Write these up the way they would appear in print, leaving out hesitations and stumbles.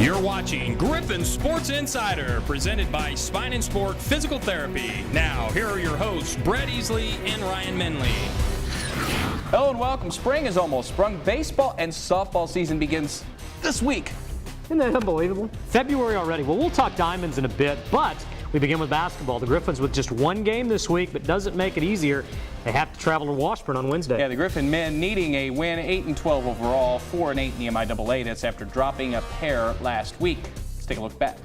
You're watching Griffon Sports Insider, presented by Spine and Sport Physical Therapy. Now, here are your hosts, Brett Esely and Ryan Menley. Hello and welcome. Spring is almost sprung. Baseball and softball season begins this week. Isn't that unbelievable? February already. Well, we'll talk Diamonds in a bit, but we begin with basketball. The Griffons with just one game this week, but doesn't make it easier. They have to travel to Washburn on Wednesday. Yeah, the Griffon men needing a win, 8-12 overall, 4-8 in the MIAA. That's after dropping a pair last week. Let's take a look back.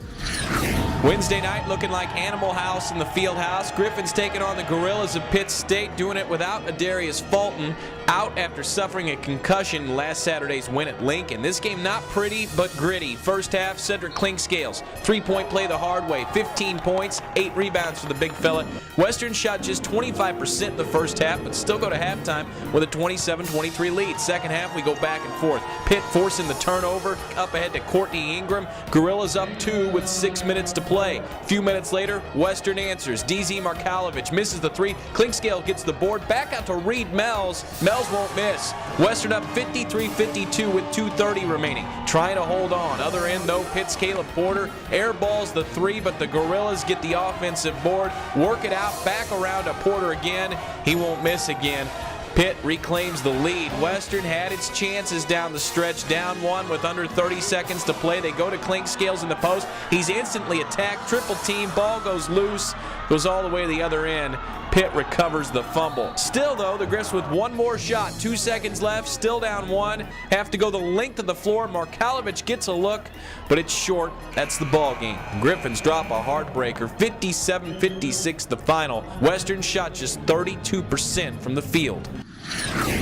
Wednesday night looking like Animal House in the field house. Griffon's taking on the Gorillas of Pitt State, doing it without Adarius Fulton, out after suffering a concussion last Saturday's win at Lincoln. This game not pretty, but gritty. First half, Cedric Clinkscales, three-point play the hard way, 15 points, 8 rebounds for the big fella. Western shot just 25% in the first half, but still go to halftime with a 27-23 lead. Second half, we go back and forth. Pitt forcing the turnover, up ahead to Courtney Ingram. Gorillas up 2 with 6 minutes to play. A few minutes later, Western answers. DZ Markalovic misses the three. Clinkscale gets the board. Back out to Reed Mells. Mells won't miss. Western up 53-52 with 2:30 remaining. Trying to hold on. Other end, though, Pitt's Caleb Porter airballs the three, but the Gorillas get the offensive board. Work it out. Back around to Porter again. He won't miss again. Pitt reclaims the lead. Western had its chances down the stretch, down one with under 30 seconds to play. They go to Clinkscales in the post. He's instantly attacked, triple team, ball goes loose, goes all the way to the other end. Pitt recovers the fumble. Still, though, the Griffs with one more shot, 2 seconds left, still down one, have to go the length of the floor. Markalovic gets a look, but it's short. That's the ball game. Griffins drop a heartbreaker, 57-56 the final. Western shot just 32% from the field.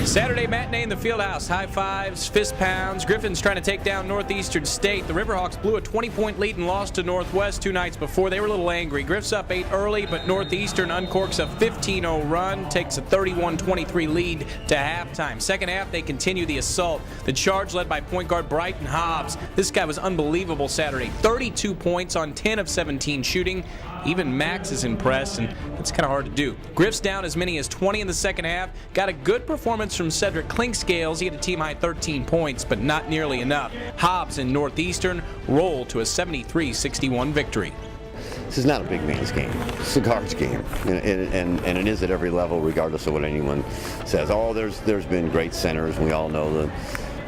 Saturday matinee in the fieldhouse. High fives, fist pounds. Griffins trying to take down Northeastern State. The Riverhawks blew a 20-point lead and lost to Northwest 2 nights before. They were a little angry. Griffs up 8 early, but Northeastern uncorks a 15-0 run, takes a 31-23 lead to halftime. Second half, they continue the assault. The charge led by point guard Brighton Hobbs. This guy was unbelievable Saturday. 32 points on 10 of 17 shooting. Even Max is impressed, and it's kind of hard to do. Griffs down as many as 20 in the second half. Got a good performance from Cedric Clinkscales. He had a team-high 13 points, but not nearly enough. Hobbs and Northeastern roll to a 73-61 victory. This is not a big man's game. It's a guard's game, and it is at every level, regardless of what anyone says. Oh, there's been great centers, and we all know the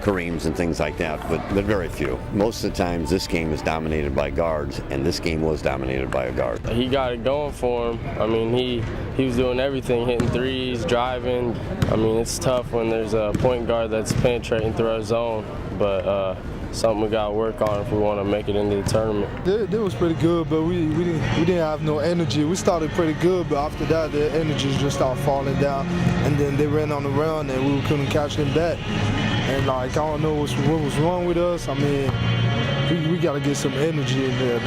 Kareems and things like that, but very few. Most of the times this game is dominated by guards, and this game was dominated by a guard. He got it going for him. I mean, he was doing everything, hitting threes, driving. I mean, it's tough when there's a point guard that's penetrating through our zone, but something we got to work on if we want to make it into the tournament. It was pretty good, but we didn't have no energy. We started pretty good, but after that, the energy just started falling down, and then they ran on the run, and we couldn't catch them back. And like, I don't know what was wrong with us. I mean, we got to get some energy in there.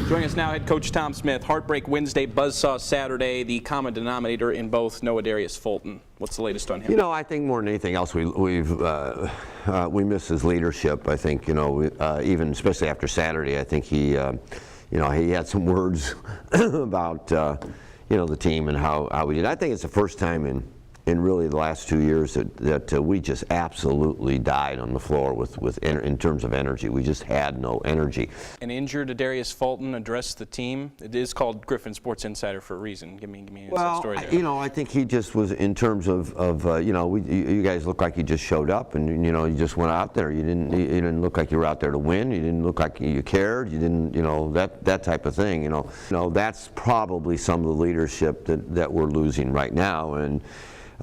Joining us now, head coach Tom Smith. Heartbreak Wednesday, buzzsaw Saturday. The common denominator in both, no Adarius Fulton. What's the latest on him? You know, I think more than anything else, we miss his leadership. I think, you know, even especially after Saturday, I think he, you know, he had some words about, you know, the team and how we did. I think it's the first time in really the last 2 years that we just absolutely died on the floor in terms of energy. We just had no energy. An injured Adarius Fulton addressed the team. It is called Griffon Sports Insider for a reason. Give me an inside story there. You know, I think he just was in terms of you know, you guys look like you just showed up and, you know, you just went out there. You didn't look like you were out there to win. You didn't look like you cared. You didn't, you know, that type of thing. You know, that's probably some of the leadership that we're losing right now. And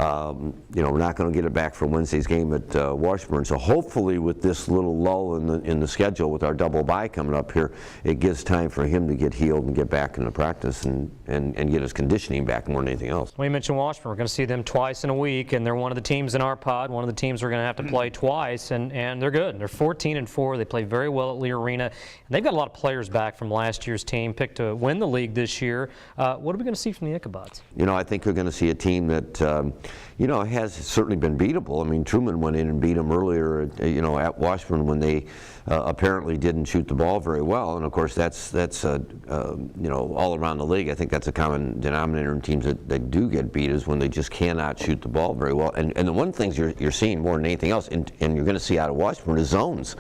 you know, we're not going to get it back for Wednesday's game at Washburn. So hopefully with this little lull in the schedule with our double bye coming up here, it gives time for him to get healed and get back into practice and get his conditioning back more than anything else. We mentioned Washburn. We're going to see them twice in a week, and they're one of the teams in our pod, one of the teams we're going to have to play twice, and they're good. They're 14-4. They play very well at Lee Arena. And they've got a lot of players back from last year's team, picked to win the league this year. What are we going to see from the Ichabods? You know, I think we're going to see a team that you know, has certainly been beatable. I mean, Truman went in and beat them earlier, you know, at Washburn when they apparently didn't shoot the ball very well. And of course, that's you know, all around the league. I think that's a common denominator in teams that do get beat is when they just cannot shoot the ball very well. And the one thing you're seeing more than anything else, and you're going to see out of Washburn is zones.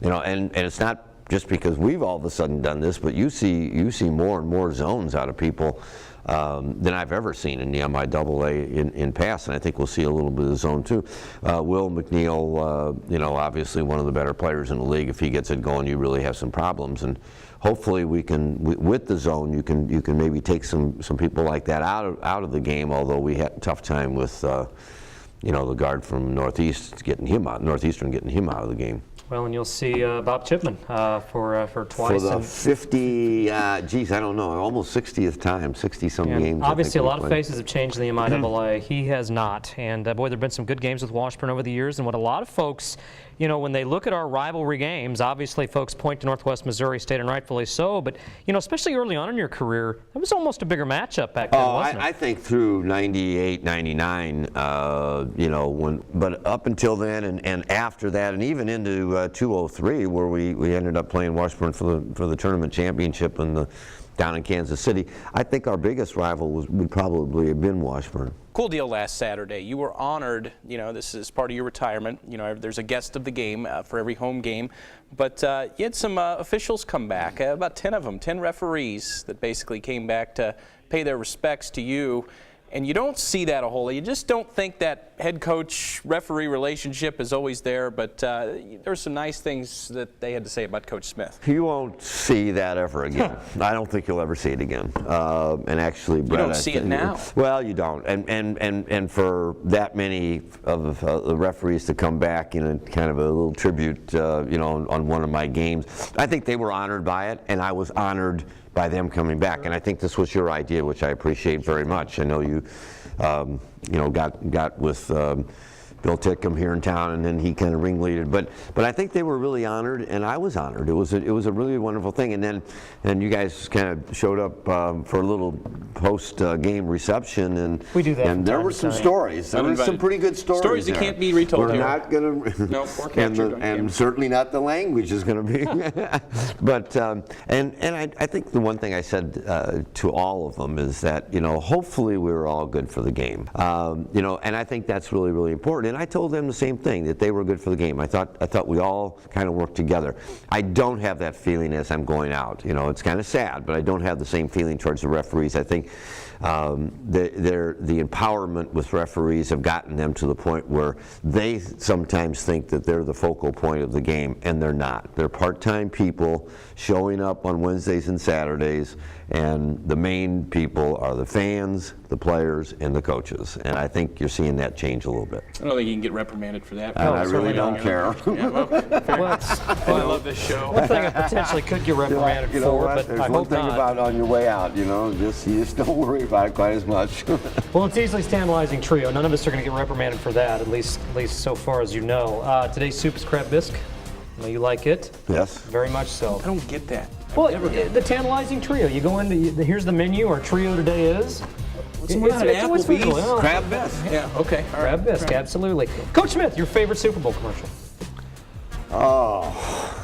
You know, and it's not just because we've all of a sudden done this, but you see more and more zones out of people than I've ever seen in the MIAA in past, and I think we'll see a little bit of zone too. Will McNeil, you know, obviously one of the better players in the league. If he gets it going, you really have some problems, and hopefully we can, with the zone, you can maybe take some people like that out of the game. Although we had a tough time with, you know, the guard from Northeastern getting him out of the game. Well, and you'll see Bob Chipman for twice. For the 50, geez, I don't know, almost 60th time, 60-some games. Obviously, a lot of faces have changed in the MIAA. He has not. And, boy, there have been some good games with Washburn over the years. And what a lot of folks, you know, when they look at our rivalry games, obviously folks point to Northwest Missouri State, and rightfully so. But, you know, especially early on in your career, it was almost a bigger matchup back then, wasn't it? I think through 98, 99, you know, but up until then and after that, and even into 2003, where we ended up playing Washburn for the tournament championship down in Kansas City, I think our biggest rival would probably have been Washburn. Cool deal last Saturday. You were honored, you know, this is part of your retirement. You know, there's a guest of the game for every home game. But you had some officials come back, about 10 of them, 10 referees that basically came back to pay their respects to you. And you don't see that a whole lot. You just don't think that head coach-referee relationship is always there, but there's some nice things that they had to say about Coach Smith. You won't see that ever again. I don't think you'll ever see it again. And actually, Brett, you don't see it now. Well, you don't. And for that many of the referees to come back in a kind of a little tribute, you know, on one of my games, I think they were honored by it, and I was honored by them coming back. And I think this was your idea, which I appreciate very much. I know you, you know, got with Bill Tickham here in town, and then he kind of ringleaded. But I think they were really honored, and I was honored. It was a really wonderful thing. And you guys kind of showed up for a little post-game reception, and we do that. And there were some stories. There were some pretty good stories. Stories that can't be retold We're here. not going to. No, and certainly not the language is going to be. But and I think the one thing I said to all of them is that, you know, hopefully we were all good for the game. You know, and I think that's really, really important. And I told them the same thing, that they were good for the game. I thought we all kind of worked together. I don't have that feeling as I'm going out. You know, it's kind of sad, but I don't have the same feeling towards the referees. I think the empowerment with referees have gotten them to the point where they sometimes think that they're the focal point of the game, and they're not. They're part-time people showing up on Wednesdays and Saturdays, and the main people are the fans, the players, and the coaches. And I think you're seeing that change a little bit. I don't think you can get reprimanded for that. And I really don't care. Yeah, well, I love this show. One thing I potentially could get reprimanded You know for, what? but There's I one hope thing not. about on your way out, you know, you just don't worry about it quite as much. Well, it's Esely's Tantalizing Trio. None of us are going to get reprimanded for that, at least so far as you know. Today's soup is crab bisque. I know you like it. Yes. Very much so. I don't get that. Well, the Tantalizing Trio. You go into, here's the menu. Our trio today is. It's Applebee's. Crab bisque. Yeah, okay. All right. Crab bisque, absolutely. Coach Smith, your favorite Super Bowl commercial? Oh.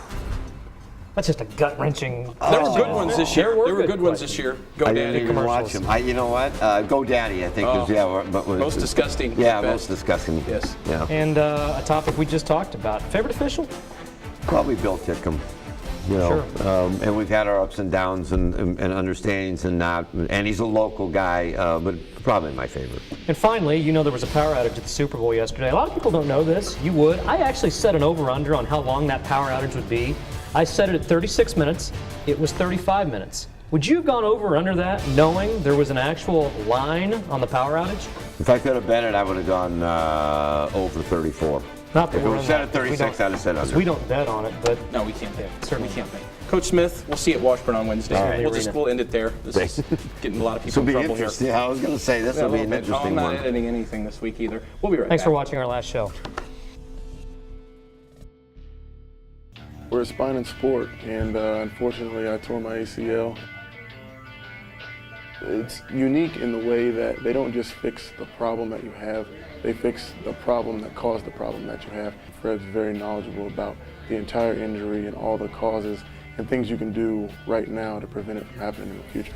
That's just a gut-wrenching. There were good ones this year. There were good ones this year. Go I Daddy didn't even watch commercials. them. You know what? Go Daddy, I think is, yeah. But Most disgusting. Yeah, Best. most disgusting. Yes. Yeah. And a topic we just talked about. Favorite official? Probably Bill Tickham. You know, Sure. And we've had our ups and downs and understandings and not. And he's a local guy, but probably my favorite. And finally, you know there was a power outage at the Super Bowl yesterday. A lot of people don't know this. You would. I actually set an over-under on how long that power outage would be. I set it at 36 minutes. It was 35 minutes. Would you have gone over or under that, knowing there was an actual line on the power outage? If I could have bet it, I would have gone over 34. Not that If it we're was in set that, at 36, I'd have said under. We don't bet on it, but No, we can't bet. Certainly We can't bet. Coach Smith, we'll see you at Washburn on Wednesday. All right. We'll end it there. This is getting a lot of This people will be in trouble here. interesting. I was going to say this will be an interesting I'm not one. editing anything this week either. We'll be right thanks back. for watching our last show. We're a spine and sport, and unfortunately I tore my ACL. It's unique in the way that they don't just fix the problem that you have, they fix the problem that caused the problem that you have. Fred's very knowledgeable about the entire injury and all the causes and things you can do right now to prevent it from happening in the future.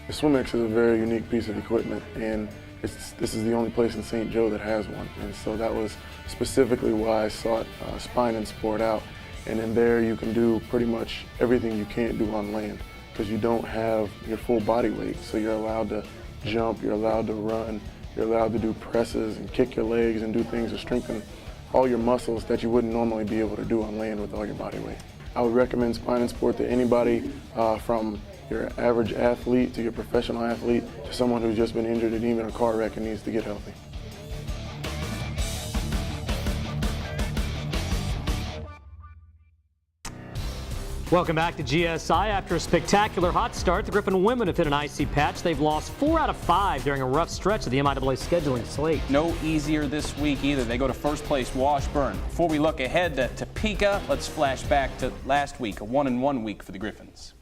The SwimX is a very unique piece of equipment, and this is the only place in St. Joe that has one, and so that was specifically why I sought Spine and Sport out. And in there you can do pretty much everything you can't do on land because you don't have your full body weight. So you're allowed to jump, you're allowed to run, you're allowed to do presses and kick your legs and do things to strengthen all your muscles that you wouldn't normally be able to do on land with all your body weight. I would recommend Spine and Sport to anybody from your average athlete to your professional athlete to someone who's just been injured in even a car wreck and needs to get healthy. Welcome back to GSI. After a spectacular hot start, the Griffon women have hit an icy patch. They've lost 4 out of 5 during a rough stretch of the MIAA scheduling slate. No easier this week either. They go to first place Washburn. Before we look ahead to Topeka, let's flash back to last week, a 1-1 week for the Griffons.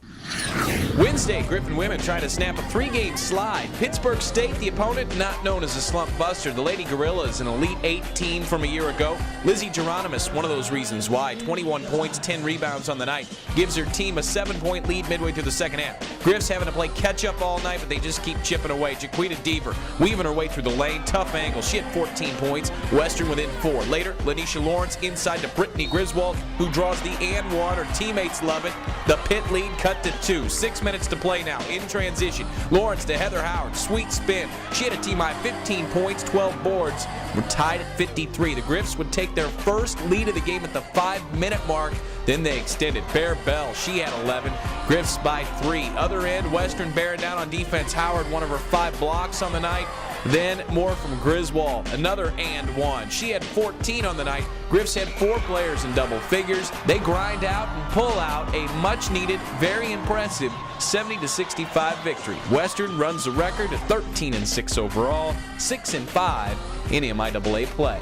Wednesday, Griffon women trying to snap a 3-game slide. Pittsburgh State, the opponent, not known as a slump buster. The Lady Gorillas, an Elite 8 team from a year ago. Lizzie Geronimus, one of those reasons why. 21 points, 10 rebounds on the night. Gives her team a 7-point lead midway through the second half. Griff's having to play catch-up all night, but they just keep chipping away. Jaquita Deaver weaving her way through the lane. Tough angle. She had 14 points. Western within 4. Later, Lanisha Lawrence inside to Brittany Griswold, who draws the and one. Her teammates love it. The pit lead cut to 2. 6 minutes to play now in transition. Lawrence to Heather Howard. Sweet spin. She had a team high 15 points, 12 boards. We're tied at 53. The Griffs would take their first lead of the game at the 5-minute mark. Then they extended. Bear Bell, she had 11. Griffs by 3. Other end, Western bearing down on defense. Howard, one of her 5 blocks on the night. Then more from Griswold, another and one. She had 14 on the night. Griffs had 4 players in double figures. They grind out and pull out a much-needed, very impressive 70-65 victory. Western runs the record at 13-6 overall, 6-5 in MIAA play.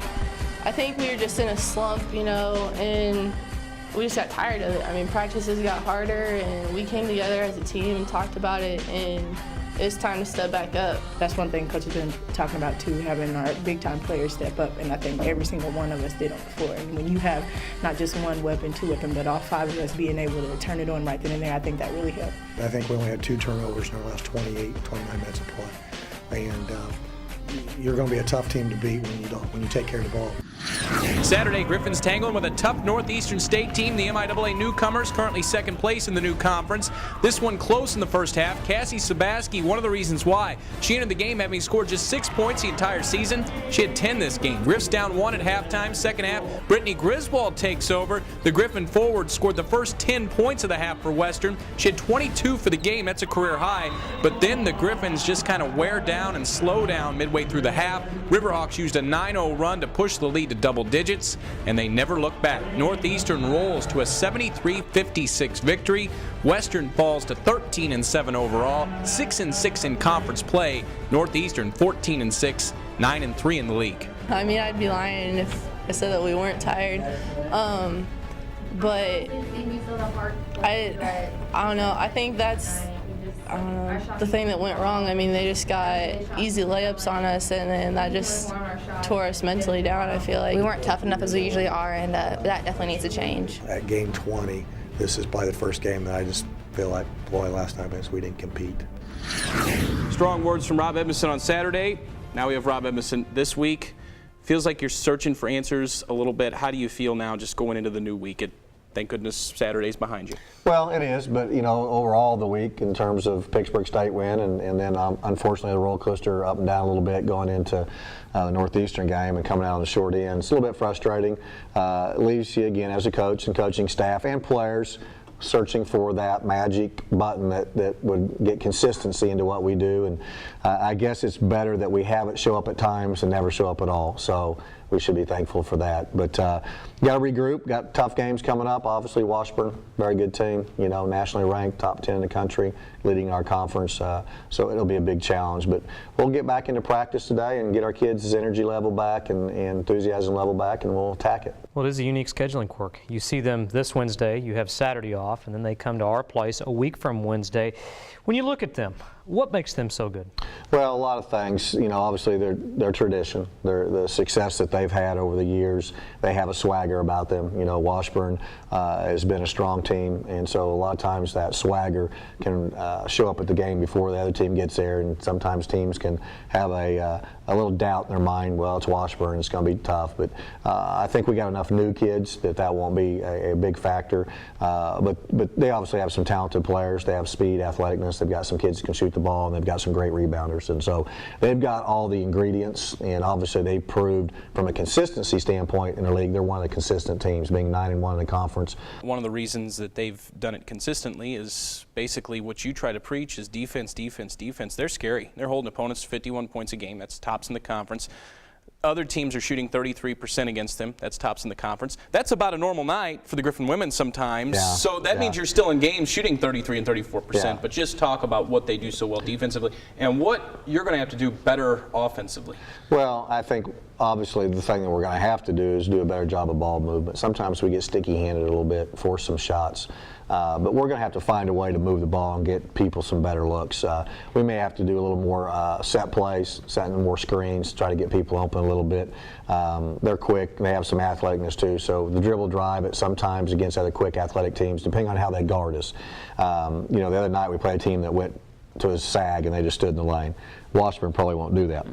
I think we were just in a slump, and we just got tired of it. I mean, practices got harder, and we came together as a team and talked about it, and it's time to step back up. That's one thing Coach has been talking about too, having our big-time players step up, and I think every single one of us did on the floor. And when you have not just one weapon, 2 weapons, but all 5 of us being able to turn it on right then and there, I think that really helped. I think we only had 2 turnovers in our last 29 minutes of play, and you're going to be a tough team to beat when you take care of the ball. Saturday, Griffons tangling with a tough Northeastern State team. The MIAA newcomers, currently 2nd place in the new conference. This one close in the first half. Cassie Sabaski, one of the reasons why. She entered the game having scored just 6 points the entire season. She had 10 this game. Griffs down 1 at halftime. Second half, Brittany Griswold takes over. The Griffon forward scored the first 10 points of the half for Western. She had 22 for the game. That's a career high. But then the Griffons just kind of wear down and slow down midway through the half. Riverhawks used a 9-0 run to push the lead to double digits, and they never look back. Northeastern rolls to a 73-56 victory. Western falls to 13-7 overall, 6-6 in conference play. Northeastern 14-6, 9-3 in the league. I mean, I'd be lying if I said that we weren't tired. But I don't know. I think that's the thing that went wrong. I mean, they just got easy layups on us, and then that just tore us mentally down, I feel like. We weren't tough enough as we usually are, and that definitely needs to change. At game 20, this is probably the first game that I just feel like, boy, last time we didn't compete. Strong words from Rob Edmonson on Saturday. Now we have Rob Edmonson this week. Feels like you're searching for answers a little bit. How do you feel now just going into the new week? Thank goodness Saturday's behind you. Well, it is, but overall the week in terms of Pittsburgh State win, and then unfortunately the roller coaster up and down a little bit going into the Northeastern game and coming out on the short end. It's a little bit frustrating. It leaves you again as a coach and coaching staff and players searching for that magic button that would get consistency into what we do. And I guess it's better that we have it show up at times and never show up at all. So we should be thankful for that. But got to regroup. Got tough games coming up. Obviously, Washburn, very good team. Nationally ranked, top 10 in the country, leading our conference. So it'll be a big challenge. But we'll get back into practice today and get our kids' energy level back and enthusiasm level back, and we'll attack it. Well, it is a unique scheduling quirk. You see them this Wednesday, you have Saturday off, and then they come to our place a week from Wednesday. When you look at them, what makes them so good? Well, a lot of things. Obviously their tradition, the success that they've had over the years. They have a swagger swagger about them. You know, Washburn has been a strong team, and so a lot of times that swagger can show up at the game before the other team gets there, and sometimes teams can have a little doubt in their mind. Well, it's Washburn, it's going to be tough, but I think we got enough new kids that won't be a big factor. But they obviously have some talented players. They have speed, athleticness. They've got some kids who can shoot the ball, and they've got some great rebounders. And so they've got all the ingredients, and obviously they proved from a consistency standpoint in the league, they're one of the consistent teams, being 9-1 in the conference. One of the reasons that they've done it consistently is basically what you try to preach is defense, defense, defense. They're scary. They're holding opponents to 51 points a game. That's tops in the conference. Other teams are shooting 33% against them. That's tops in the conference. That's about a normal night for the Griffon women sometimes. Yeah, so that means you're still in games shooting 33 and 34%. Yeah. But just talk about what they do so well defensively and what you're going to have to do better offensively. Well, I think obviously the thing that we're going to have to do is do a better job of ball movement. Sometimes we get sticky-handed a little bit, force some shots. But we're going to have to find a way to move the ball and get people some better looks. We may have to do a little more set plays, setting more screens, try to get people open a little bit. They're quick. They have some athleticness too. So the dribble drive at sometimes against other quick athletic teams, depending on how they guard us. You know, the other night we played a team that went to a sag and they just stood in the lane. Washburn probably won't do that.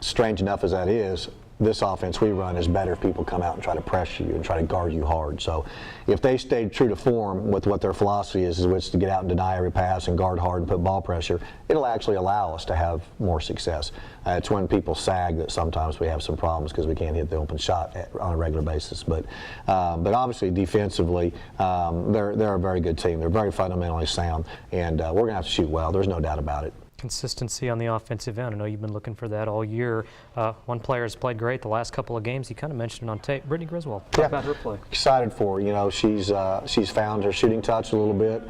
Strange enough as that is, this offense we run is better if people come out and try to pressure you and try to guard you hard. So if they stayed true to form with what their philosophy is which to get out and deny every pass and guard hard and put ball pressure, it'll actually allow us to have more success. It's when people sag that sometimes we have some problems because we can't hit the open shot on a regular basis. But obviously defensively, they're a very good team. They're very fundamentally sound, and we're going to have to shoot well. There's no doubt about it. Consistency on the offensive end. I know you've been looking for that all year. One player has played great the last couple of games. You kind of mentioned it on tape. Brittany Griswold. Talk about her play. Excited for her. You know, she's found her shooting touch a little bit.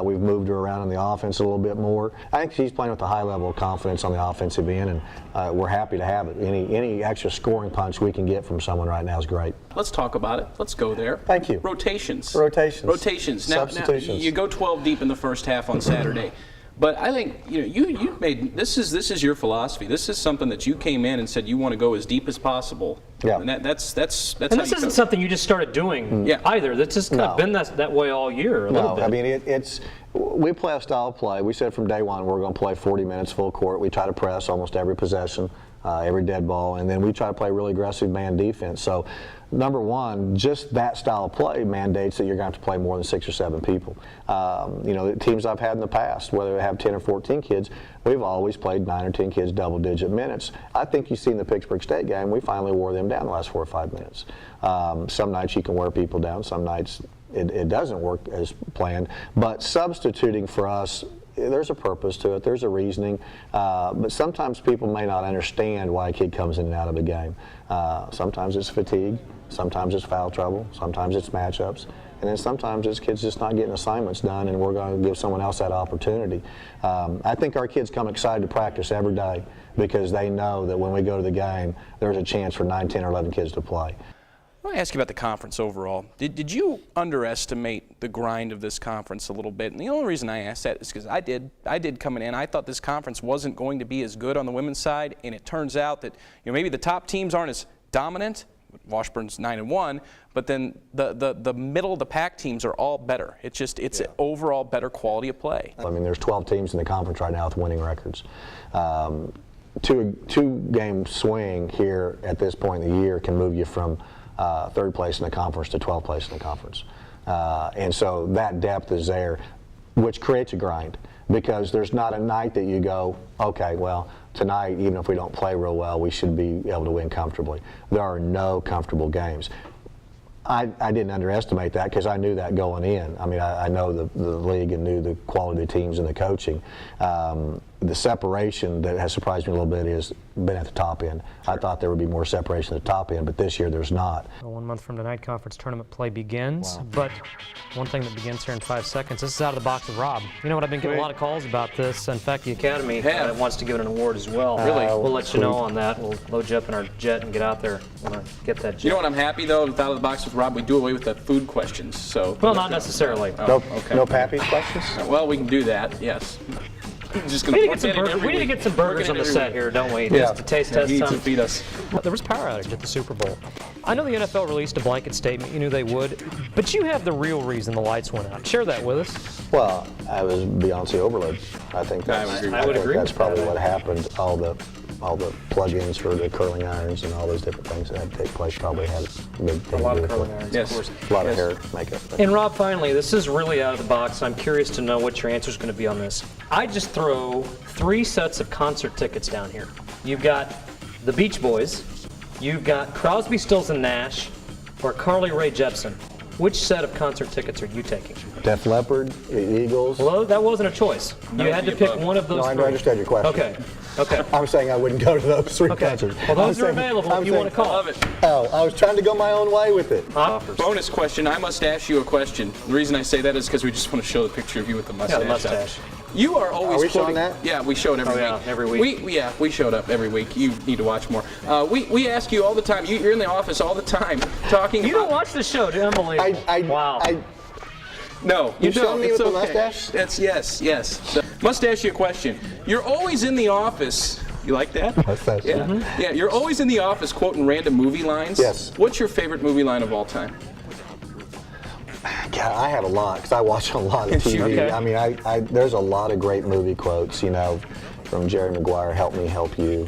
We've moved her around in the offense a little bit more. I think she's playing with a high level of confidence on the offensive end, and we're happy to have it. Any extra scoring punch we can get from someone right now is great. Let's talk about it. Let's go there. Thank you. Rotations. Now, Substitutions. You go 12 deep in the first half on Saturday. But I think you made this is your philosophy. This is something that you came in and said you want to go as deep as possible. Yeah. And that's and this isn't something you just started doing either. That's just kind of been that way all year. A little bit. I mean we play a style of play. We said from day one we're going to play 40 minutes full court. We try to press almost every possession, every dead ball, and then we try to play really aggressive man defense. So number one, just that style of play mandates that you're going to have to play more than 6 or 7 people. You know, the teams I've had in the past, whether they have 10 or 14 kids, we've always played 9 or 10 kids double-digit minutes. I think you've seen the Pittsburgh State game. We finally wore them down the last 4 or 5 minutes. Some nights you can wear people down. Some nights it doesn't work as planned. But substituting for us, there's a purpose to it. There's a reasoning. But sometimes people may not understand why a kid comes in and out of a game. Sometimes it's fatigue. Sometimes it's foul trouble. Sometimes it's matchups. And then sometimes it's kids just not getting assignments done, and we're going to give someone else that opportunity. I think our kids come excited to practice every day because they know that when we go to the game, there's a chance for 9, 10, or 11 kids to play. I want to ask you about the conference overall. Did you underestimate the grind of this conference a little bit? And the only reason I asked that is because I did coming in. I thought this conference wasn't going to be as good on the women's side, and it turns out that maybe the top teams aren't as dominant. Washburn's 9-1, but then the middle of the pack teams are all better. It's an overall better quality of play. I mean, there's 12 teams in the conference right now with winning records. Two-game swing here at this point in the year can move you from third place in the conference to 12th place in the conference. And so that depth is there, which creates a grind because there's not a night that you go, okay, well, tonight, even if we don't play real well, we should be able to win comfortably. There are no comfortable games. I didn't underestimate that because I knew that going in. I mean, I know the league and knew the quality of the teams and the coaching. The separation that has surprised me a little bit has been at the top end. Sure. I thought there would be more separation at the top end, but this year there's not. Well, 1 month from tonight, conference tournament play begins. Wow. But one thing that begins here in 5 seconds, this is out of the box with Rob. You know what, I've been getting a lot of calls about this. In fact, the Academy wants to give it an award as well. Really? We'll let you know on that. We'll load you up in our jet and get out there. We'll get that jet. You know what, I'm happy though, with out of the box with Rob, we do away with the food questions. So. Well, not necessarily. No Pappy's questions? Well, we can do that, yes. just going to put that in every we need to week. get some burgers on the set here, don't we? Yeah. Just to taste test Eat some. and feed us. There was power outage at the Super Bowl. I know the NFL released a blanket statement. You knew they would. But you have the real reason the lights went out. Share that with us. Well, I was Beyonce overload. I think I would agree that's with probably that. what happened. All the plug-ins for the curling irons and all those different things that had to take place probably had a big thing to do with it. Yes. Of course. A lot of hair makeup. And Rob, finally, this is really out of the box. I'm curious to know what your answer is going to be on this. I just throw 3 sets of concert tickets down here. You've got the Beach Boys, you've got Crosby, Stills and Nash, or Carly Rae Jepsen. Which set of concert tickets are you taking? Def Leppard, Eagles. Well, that wasn't a choice. You had to pick one of those No, I three. understand your question. Okay. Okay. I'm saying I wouldn't go to those 3 Okay. concerts. Well, those I'm are saying- available I'm if you want to saying- call. Love it. Oh, I was trying to go my own way with it. Offers. Bonus question. I must ask you a question. The reason I say that is because we just want to show the picture of you with the mustache. Yeah, the mustache. You are always Are we quoting. showing that? Yeah, we show it every Oh, yeah, week. every week. We showed up every week. You need to watch more. We ask you all the time. You're in the office all the time talking. You don't watch the show, do you? Unbelievable. Wow. I No, you You showing don't. me It's with the okay. mustache? That's yes. So, must ask you a question. You're always in the office. You like that? Mustache, Yeah. Yeah. You're always in the office quoting random movie lines. Yes. What's your favorite movie line of all time? God, I have a lot because I watch a lot of TV. Okay. I mean, there's a lot of great movie quotes, from Jerry Maguire, help me, help you.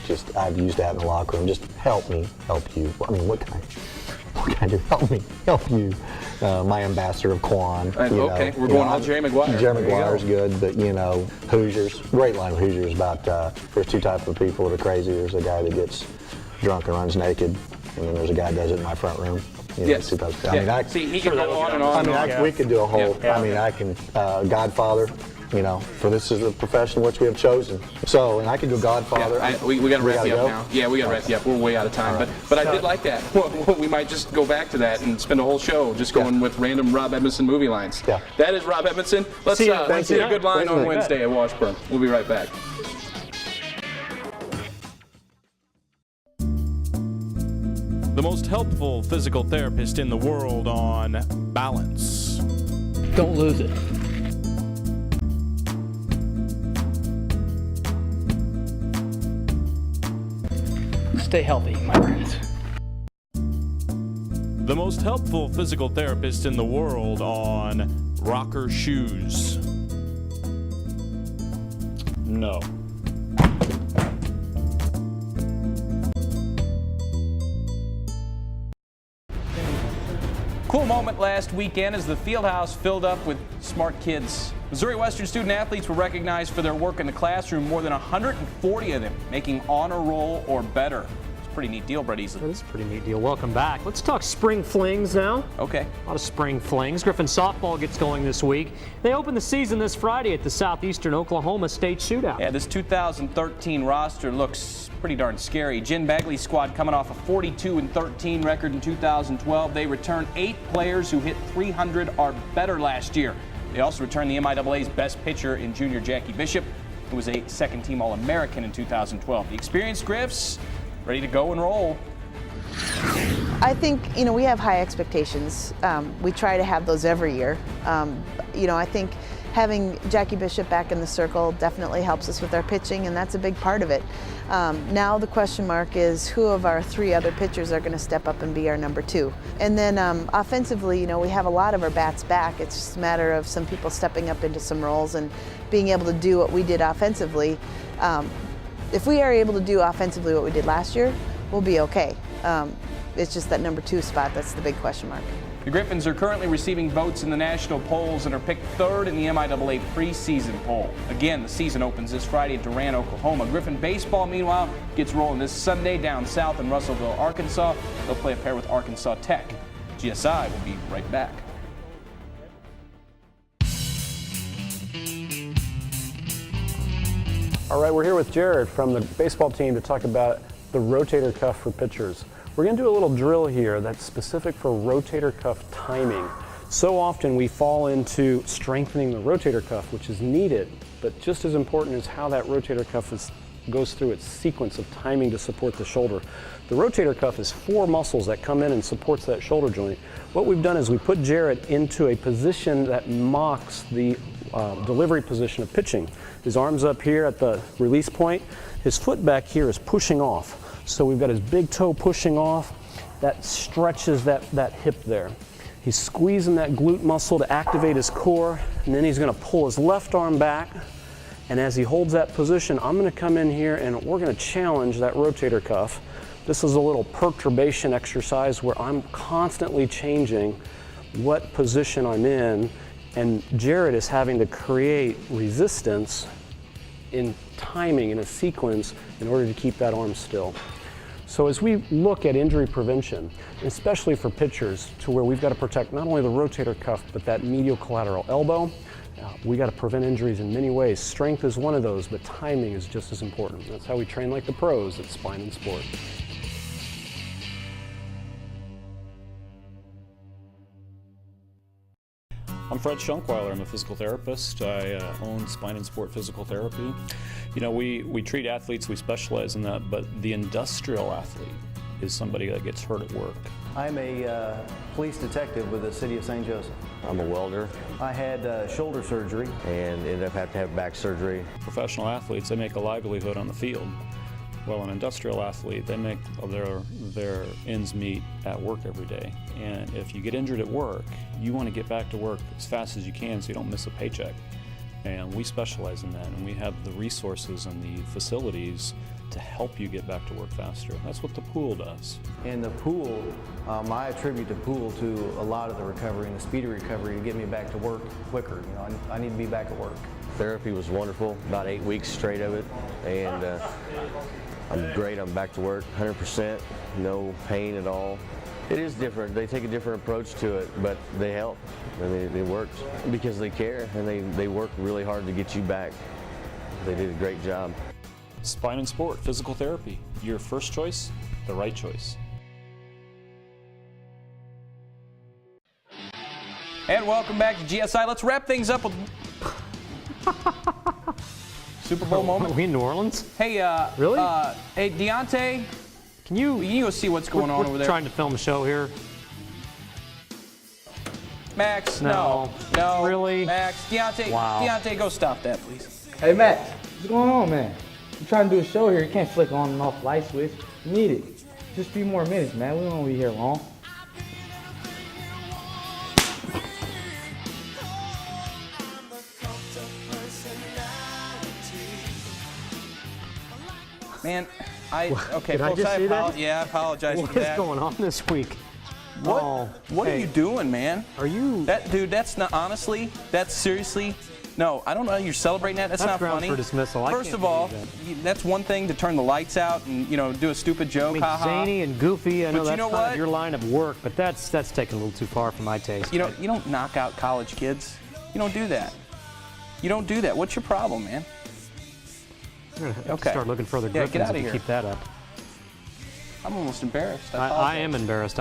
Just I've used that in the locker room. Just help me, help you. I mean, what can I do? Help me, help you. My ambassador of Quan. Okay, we're going all Jerry Maguire. Jerry There you Maguire's go. good, but Hoosiers. Great line of Hoosiers about there's 2 types of people that are crazy. There's a guy that gets drunk and runs naked, and then there's a guy that does it in my front room. Yes. 2 types of, Yeah. I mean, I See, he can go on and on. I mean, we could do a whole. Yeah. I mean, I can Godfather. For this is the profession which we have chosen. So, and I can do Godfather. Yeah, we got to wrap gotta you up go? now. Yeah, we got to wrap you up. We're way out of time. All But I did like that. We might just go back to that and spend a whole show just going with random Rob Edmonson movie lines. Yeah. That is Rob Edmonson. Let's See you. let's Thank see a you. good line on Thank you. Wednesday at Washburn. We'll be right back. The most helpful physical therapist in the world on balance. Don't lose it. Stay healthy, my friends. The most helpful physical therapist in the world on rocker shoes. No. Cool moment last weekend as the fieldhouse filled up with smart kids. Missouri Western student athletes were recognized for their work in the classroom, more than 140 of them making honor roll or better. It's a pretty neat deal, Brett Esely. That is a pretty neat deal. Welcome back. Let's talk spring flings now. Okay. A lot of spring flings. Griffon softball gets going this week. They open the season this Friday at the Southeastern Oklahoma State Shootout. Yeah, this 2013 roster looks pretty darn scary. Jen Bagley's squad coming off a 42-13 record in 2012. They return 8 players who hit 300 or better last year. They also returned the MIAA's best pitcher in junior Jackie Bishop, who was a second-team All-American in 2012. The experienced Griffs ready to go and roll. I think, we have high expectations. We try to have those every year. I think having Jackie Bishop back in the circle definitely helps us with our pitching, and that's a big part of it. Now the question mark is who of our 3 other pitchers are going to step up and be our number 2. And then offensively, we have a lot of our bats back. It's just a matter of some people stepping up into some roles and being able to do what we did offensively. If we are able to do offensively what we did last year, we'll be okay. It's just that number 2 spot that's the big question mark. The Griffons are currently receiving votes in the national polls and are picked 3rd in the MIAA preseason poll. Again, the season opens this Friday in Durant, Oklahoma. Griffon baseball, meanwhile, gets rolling this Sunday down south in Russellville, Arkansas. They'll play a pair with Arkansas Tech. GSI will be right back. All right, we're here with Jared from the baseball team to talk about the rotator cuff for pitchers. We're going to do a little drill here that's specific for rotator cuff timing. So often we fall into strengthening the rotator cuff, which is needed, but just as important is how that rotator cuff goes through its sequence of timing to support the shoulder. The rotator cuff is 4 muscles that come in and supports that shoulder joint. What we've done is we put Jared into a position that mocks the delivery position of pitching. His arm's up here at the release point. His foot back here is pushing off. So we've got his big toe pushing off. That stretches that hip there. He's squeezing that glute muscle to activate his core, and then he's going to pull his left arm back. And as he holds that position, I'm going to come in here and we're going to challenge that rotator cuff. This is a little perturbation exercise where I'm constantly changing what position I'm in, and Jared is having to create resistance in timing, in a sequence, in order to keep that arm still. So as we look at injury prevention, especially for pitchers, to where we've got to protect not only the rotator cuff, but that medial collateral elbow, we got to prevent injuries in many ways. Strength is one of those, but timing is just as important. That's how we train like the pros at Spine and Sport. I'm Fred Schunkweiler. I'm a physical therapist. I own Spine and Sport Physical Therapy. You know, we treat athletes, we specialize in that, but the industrial athlete is somebody that gets hurt at work. I'm a police detective with the city of St. Joseph. I'm a welder. I had shoulder surgery. And ended up having to have back surgery. Professional athletes, they make a livelihood on the field. Well, an industrial athlete, they make their ends meet at work every day. And if you get injured at work, you want to get back to work as fast as you can so you don't miss a paycheck. And we specialize in that, and we have the resources and the facilities to help you get back to work faster. That's what the pool does. And the pool, I attribute the pool to a lot of the recovery and the speedy recovery to get me back to work quicker. You know, I need to be back at work. Therapy was wonderful, about 8 weeks straight of it, and I'm great. I'm back to work, 100%, no pain at all. It is different. They take a different approach to it, but they help, and it works because they care, and they work really hard to get you back. They did a great job. Spine and Sport Physical Therapy, your first choice, the right choice. And welcome back to GSI. Let's wrap things up with Super Bowl moment. Are we in New Orleans? Hey, really? Hey, Deontay, can you go see what's going on over there? We're trying to film a show here. Max, no. Really? Max, Deontay, wow. Deontay, go stop that, please. Hey, Max, what's going on, man? I'm trying to do a show here. You can't flick on and off light switch. You need it. Just a few more minutes, man. We don't want to be here long. Man, Did I just see that? Yeah, I apologize for that. What is going on this week? What are you doing, man? Are you? Dude, that's not, honestly, that's seriously, no, I don't know, you're celebrating that, that's not grounds funny. for dismissal. First of all, that's one thing to turn the lights out and, do a stupid joke, I mean, haha. zany and goofy, I know But that's you know kind of what? your line of work, but that's taken a little too far for my taste. You don't knock out college kids. You don't do that. You don't do that. What's your problem, man? We're going to have to start looking further Griffins get out of if here. you keep that up. I'm almost embarrassed. I am embarrassed.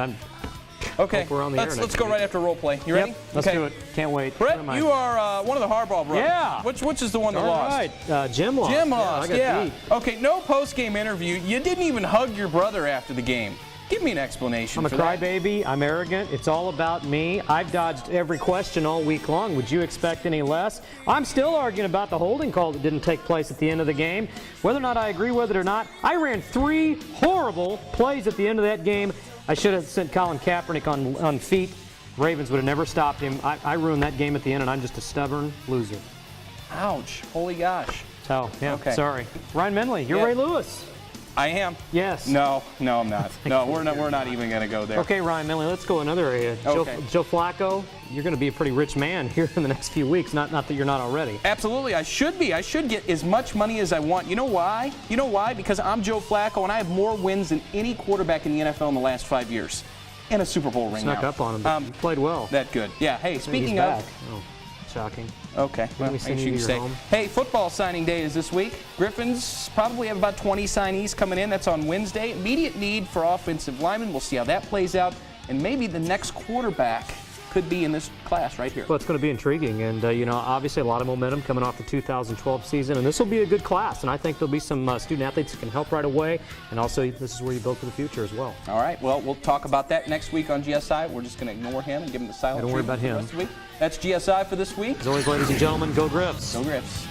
Okay, Hope we're on the air let's go right after role play. You ready? Let's do it. Can't wait. Brett, you are one of the Harbaugh brothers. Yeah. Which is the one that All lost? right. Jim lost. Jim lost, I got beat. Okay, no post-game interview. You didn't even hug your brother after the game. Give me an explanation I'm a for that. crybaby. I'm arrogant. It's all about me. I've dodged every question all week long. Would you expect any less? I'm still arguing about the holding call that didn't take place at the end of the game. Whether or not I agree with it or not, I ran 3 horrible plays at the end of that game. I should have sent Colin Kaepernick on feet. Ravens would have never stopped him. I ruined that game at the end, and I'm just a stubborn loser. Ouch. Holy gosh. So, yeah, Okay. sorry. Ryan Menley, you're Ray Lewis. I am. Yes. No, I'm not. No, we're not even going to go there. Okay, Ryan Menley, let's go another area. Okay. Joe Flacco, you're going to be a pretty rich man here in the next few weeks. Not that you're not already. Absolutely, I should be. I should get as much money as I want. You know why? Because I'm Joe Flacco, and I have more wins than any quarterback in the NFL in the last 5 years. And a Super Bowl ring Snuck now. up on him, but you played well. That good. Yeah, hey, speaking He's of... back. Oh, shocking. Okay, well, we I send guess you you to can your say. home? Hey, football signing day is this week. Griffins probably have about 20 signees coming in. That's on Wednesday. Immediate need for offensive linemen. We'll see how that plays out. And maybe the next quarterback could be in this class right here. Well, it's going to be intriguing, and you know, obviously a lot of momentum coming off the 2012 season, and this will be a good class, and I think there'll be some student athletes that can help right away, and also this is where you build for the future as well. All right, well, we'll talk about that next week on GSI. We're just going to ignore him and give him the silent Don't worry about treatment for the him. rest of the week. That's GSI for this week. As always, ladies and gentlemen, go Griffs. Go Griffs.